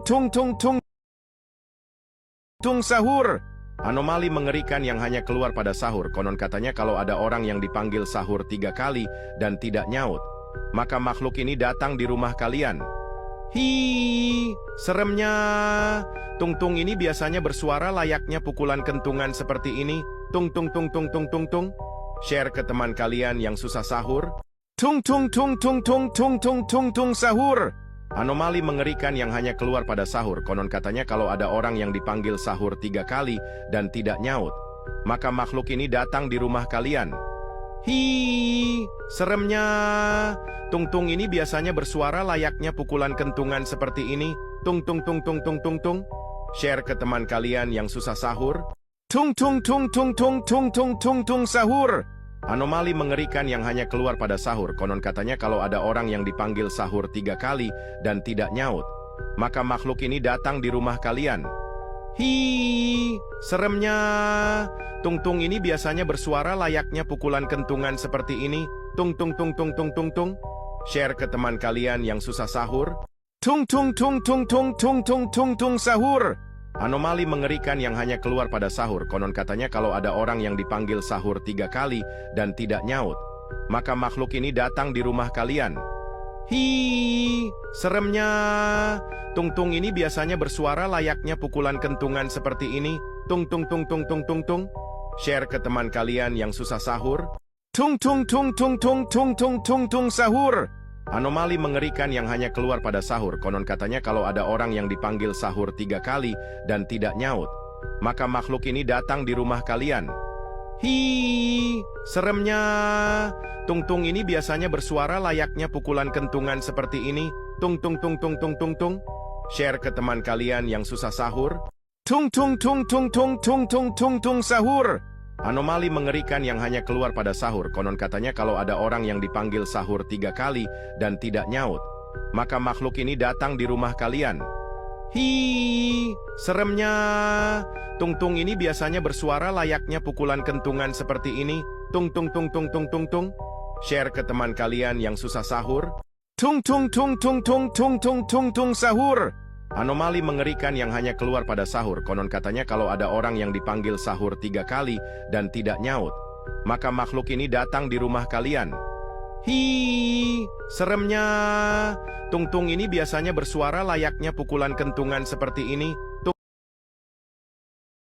tung tung tung tung sahur. Anomali mengerikan yang hanya keluar pada sahur. Konon katanya kalau ada orang yang dipanggil sahur 3 kali dan tidak nyaut, maka makhluk ini datang di rumah kalian. Hi, seremnya. Tung-tung ini biasanya bersuara layaknya pukulan kentungan seperti ini. Tung tung tung tung tung tung tung. Share ke teman kalian yang susah sahur. Tung tung tung tung tung tung tung tung tung sahur. Anomali mengerikan yang hanya keluar pada sahur. Konon katanya kalau ada orang yang dipanggil sahur 3 kali dan tidak nyaut, maka makhluk ini datang di rumah kalian. Hi, seremnya. Tung-tung ini biasanya bersuara layaknya pukulan kentungan seperti ini. Tung tung tung tung tung tung tung. Share ke teman kalian yang susah sahur. Tung tung tung tung tung tung tung tung tung sahur. Anomali mengerikan yang hanya keluar pada sahur. Konon katanya kalau ada orang yang dipanggil sahur 3 kali dan tidak nyaut, maka makhluk ini datang di rumah kalian. Hi, seremnya. Tung-tung ini biasanya bersuara layaknya pukulan kentungan seperti ini. Tung tung tung tung tung tung tung. Share ke teman kalian yang susah sahur. Tung tung tung tung tung tung tung tung tung sahur. Anomali mengerikan yang hanya keluar pada sahur. Konon katanya kalau ada orang yang dipanggil sahur 3 kali dan tidak nyaut, maka makhluk ini datang di rumah kalian. Hi, seremnya. Tung-tung ini biasanya bersuara layaknya pukulan kentungan seperti ini. Tung tung tung tung tung tung tung. Share ke teman kalian yang susah sahur. Tung tung tung tung tung tung tung tung tung sahur. Anomali mengerikan yang hanya keluar pada sahur. Konon katanya kalau ada orang yang dipanggil sahur 3 kali dan tidak nyaut, maka makhluk ini datang di rumah kalian. Hi, seremnya. Tung-tung ini biasanya bersuara layaknya pukulan kentungan seperti ini. Tung tung tung tung tung tung tung. Share ke teman kalian yang susah sahur. Tung tung tung tung tung tung tung tung tung sahur. Anomali mengerikan yang hanya keluar pada sahur. Konon katanya kalau ada orang yang dipanggil sahur 3 kali dan tidak nyaut, maka makhluk ini datang di rumah kalian. Hi, seremnya. Tung-tung ini biasanya bersuara layaknya pukulan kentungan seperti ini. Tung tung tung tung tung tung tung. Share ke teman kalian yang susah sahur. Tung tung tung tung tung tung tung tung tung sahur. Anomali mengerikan yang hanya keluar pada sahur. Konon katanya kalau ada orang yang dipanggil sahur 3 kali dan tidak nyaut, maka makhluk ini datang di rumah kalian. Hi, seremnya. Tung-tung ini biasanya bersuara layaknya pukulan kentungan seperti ini.